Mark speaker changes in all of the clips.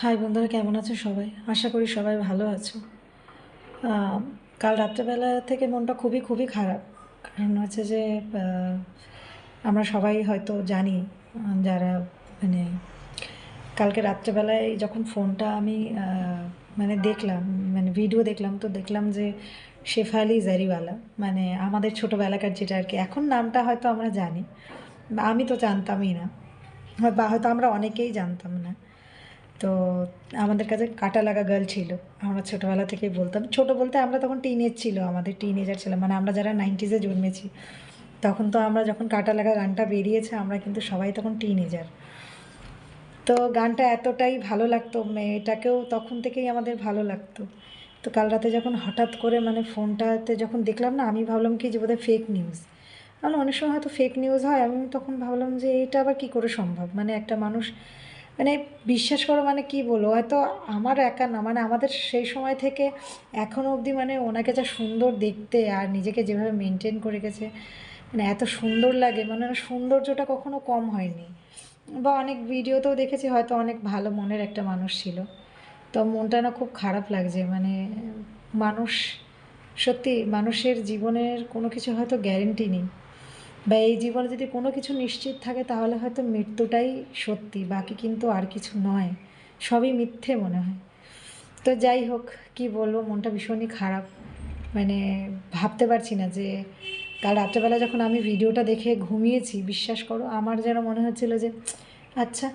Speaker 1: High বন্ধুরা, কেমন আছো সবাই? আশা করি সবাই ভালো আছো। কাল রাত্রেবেলা থেকে মনটা খুবই খুবই খারাপ। কারণ হচ্ছে যে আমরা সবাই হয়তো জানি, যারা মানে কালকে রাত্রেবেলায় যখন ফোনটা আমি মানে দেখলাম, মানে ভিডিও দেখলাম, তো দেখলাম যে শেফালি জারিওয়ালা, মানে আমাদের ছোটোবেলাকার যেটা আর কি, এখন নামটা হয়তো আমরা জানি, বা আমি তো জানতামই না, বা হয়তো আমরা অনেকেই জানতাম না। তো আমাদের কাছে কাটা লাগা গার্ল ছিল। আমরা ছোটোবেলা থেকেই বলতাম, ছোটো বলতে আমরা তখন টিনেজ ছিল, আমাদের টিনেজার ছিলাম, মানে আমরা যারা 90s জন্মেছি, তখন তো আমরা যখন কাটা লাগা গানটা বেরিয়েছে আমরা কিন্তু সবাই তখন টিনেজার। তো গানটা এতটাই ভালো লাগতো, মেয়েটাকেও তখন থেকেই আমাদের ভালো লাগতো। তো কাল রাতে যখন হঠাৎ করে মানে ফোনটাতে যখন দেখলাম না, আমি ভাবলাম কি যে বোধহয় ফেক নিউজ। আমরা অনেক সময় হয়তো ফেক নিউজ হয়, আমি তখন ভাবলাম যে এটা আবার কী করে সম্ভব, মানে একটা মানুষ, মানে বিশ্বাস করো, মানে কি বলবো, হয়তো আমার একা না, মানে আমাদের সেই সময় থেকে এখনও অবধি মানে ওনাকে যা সুন্দর দেখতে আর নিজেকে যেভাবে মেনটেন করে গেছে, মানে এত সুন্দর লাগে, মানে ওনার সৌন্দর্যটা কখনো কম হয়নি। বা অনেক ভিডিওতেও দেখেছি, হয়তো অনেক ভালো মনের একটা মানুষ ছিল। তো মনটা না খুব খারাপ লাগছে, মানে মানুষ, সত্যি মানুষের জীবনের কোনো কিছু হয়তো গ্যারেন্টি নেই, বা এই জীবনে যদি কোনো কিছু নিশ্চিত থাকে তাহলে হয়তো মৃত্যুটাই সত্যি, বাকি কিন্তু আর কিছু নয়, সবই মিথ্যে মনে হয়। তো যাই হোক, কি বলবো, মনটা ভীষণই খারাপ। মানে ভাবতে পারছি না যে কাল রাত্রেবেলা যখন আমি ভিডিওটা দেখে ঘুমিয়েছি, বিশ্বাস করো আমার যেন মনে হচ্ছিল যে আচ্ছা,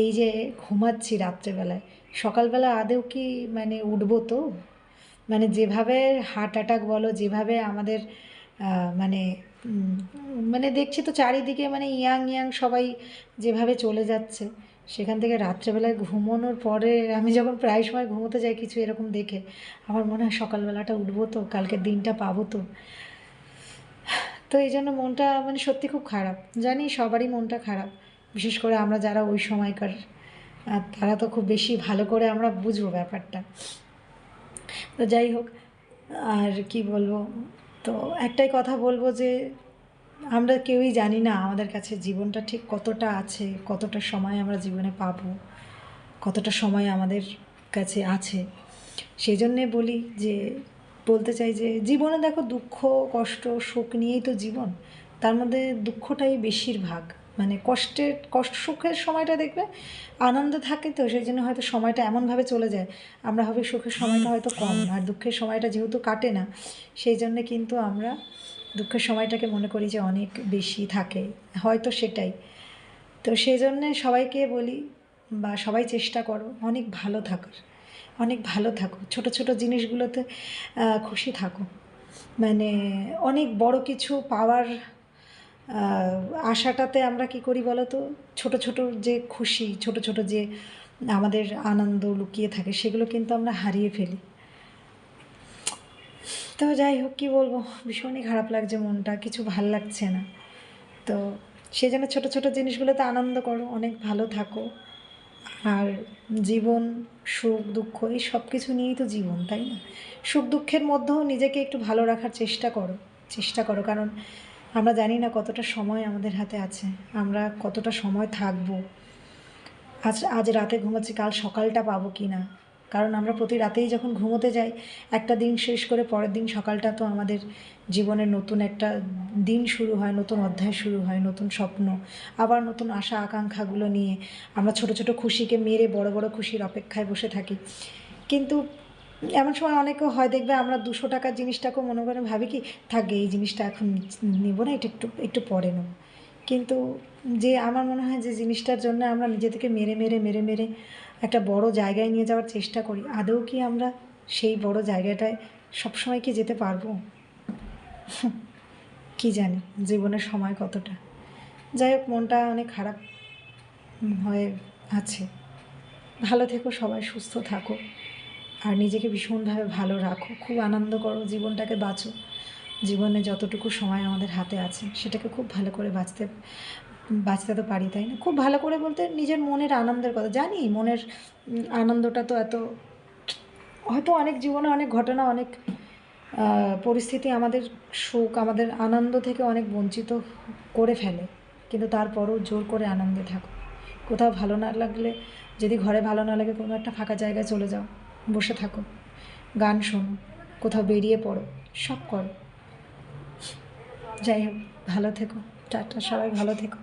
Speaker 1: এই যে ঘুমাচ্ছি রাত্রেবেলায়, সকালবেলা আদেও কি মানে উঠবো তো? মানে যেভাবে হার্ট অ্যাটাক বলো, যেভাবে আমাদের মানে মানে দেখছি তো চারিদিকে, মানে ইয়াং ইয়াং সবাই যেভাবে চলে যাচ্ছে, সেখান থেকে রাত্রেবেলায় ঘুমানোর পরে আমি যখন প্রায় সময় ঘুমোতে যাই কিছু এরকম দেখে, আমার মনে হয় সকালবেলাটা উঠবো তো, কালকের দিনটা পাবো তো। তো এই জন্য মনটা মানে সত্যি খুব খারাপ। জানি সবারই মনটা খারাপ, বিশেষ করে আমরা যারা ওই সময়কার, আর তারা তো খুব বেশি ভালো করে আমরা বুঝবো ব্যাপারটা। তো যাই হোক, আর কি বলবো, তো একটাই কথা বলবো যে আমরা কেউই জানি না আমাদের কাছে জীবনটা ঠিক কতটা আছে, কতটা সময় আমরা জীবনে পাবো, কতটা সময় আমাদের কাছে আছে। সেই জন্যে বলি যে, বলতে চাই যে জীবনে দেখো, দুঃখ কষ্ট সুখ নিয়েই তো জীবন, তার মধ্যে দুঃখটাই বেশিরভাগ। মানে সুখের সময়টা দেখবে আনন্দ থাকে, তো সেই জন্য হয়তো সময়টা এমনভাবে চলে যায়, আমরা হবে সুখের সময়টা হয়তো কম, আর দুঃখের সময়টা যেহেতু কাটে না, সেই জন্যে কিন্তু আমরা দুঃখের সময়টাকে মনে করি যে অনেক বেশি থাকে, হয়তো সেটাই। তো সেই জন্যে সবাইকে বলি, বা সবাই চেষ্টা করো অনেক ভালো থাকার, অনেক ভালো থাকো, ছোট ছোট জিনিসগুলোতে খুশি থাকো। মানে অনেক বড় কিছু পাওয়ার আশাটাতে আমরা কি করি বলো তো, ছোট ছোট যে খুশি, ছোট ছোট যে আমাদের আনন্দ লুকিয়ে থাকে, সেগুলো কিন্তু আমরা হারিয়ে ফেলি। তো যাই হোক, কী বলবো, ভীষণই খারাপ লাগছে, মনটা কিছু ভাল লাগছে না। তো সেই জন্য ছোটো ছোটো জিনিসগুলোতে আনন্দ করো, অনেক ভালো থাকো। আর জীবন, সুখ দুঃখ এই সব কিছু নিয়েই তো জীবন, তাই না? সুখ দুঃখের মধ্যেও নিজেকে একটু ভালো রাখার চেষ্টা করো, চেষ্টা করো, কারণ আমরা জানি না কতটা সময় আমাদের হাতে আছে, আমরা কতটা সময় থাকবো। আজ আজ রাতে ঘুমাচ্ছি, কাল সকালটা পাবো কি না। কারণ আমরা প্রতি রাতেই যখন ঘুমোতে যাই, একটা দিন শেষ করে পরের দিন সকালটা তো আমাদের জীবনের নতুন একটা দিন শুরু হয়, নতুন অধ্যায় শুরু হয়, নতুন স্বপ্ন, আবার নতুন আশা আকাঙ্ক্ষাগুলো নিয়ে আমরা ছোট ছোট খুশিকে মেরে বড় বড় খুশির অপেক্ষায় বসে থাকি। কিন্তু এমন সময় অনেকেও হয় দেখবে, আমরা 200 টাকার জিনিসটাকেও মনে করে ভাবি কি, থাকবে এই জিনিসটা এখন নেব না, এটা একটু একটু পরে নেব। কিন্তু যে আমার মনে হয় যে জিনিসটার জন্য আমরা নিজে থেকে মেরে মেরে মেরে মেরে একটা বড় জায়গায় নিয়ে যাওয়ার চেষ্টা করি, আদৌ কি আমরা সেই বড় জায়গাটায় সবসময় কি যেতে পারবো? কি জানি জীবনের সময় কতটা। যাই হোক, মনটা অনেক খারাপ হয়ে আছে। ভালো থেকো সবাই, সুস্থ থাকো, আর নিজেকে ভীষণভাবে ভালো রাখো, খুব আনন্দ করো, জীবনটাকে বাঁচো। জীবনে যতটুকু সময় আমাদের হাতে আছে সেটাকে খুব ভালো করে বাঁচতে তো পারি, তাই না? খুব ভালো করে বলতে নিজের মনের আনন্দের কথা জানি, মনের আনন্দটা তো এত, হয়তো অনেক জীবনে অনেক ঘটনা, অনেক পরিস্থিতি আমাদের সুখ, আমাদের আনন্দ থেকে অনেক বঞ্চিত করে ফেলে, কিন্তু তারপরও জোর করে আনন্দে থাকো, কোথাও ভালো না লাগলে, যদি ঘরে ভালো না লাগে, কোনো একটা ফাঁকা জায়গায় চলে যাও, বসে থাকো, গান শোনো, কোথাও বেরিয়ে পড়ো, সব করো। যাই হোক, ভালো থেকো। টাটা, সবাই ভালো থেকো।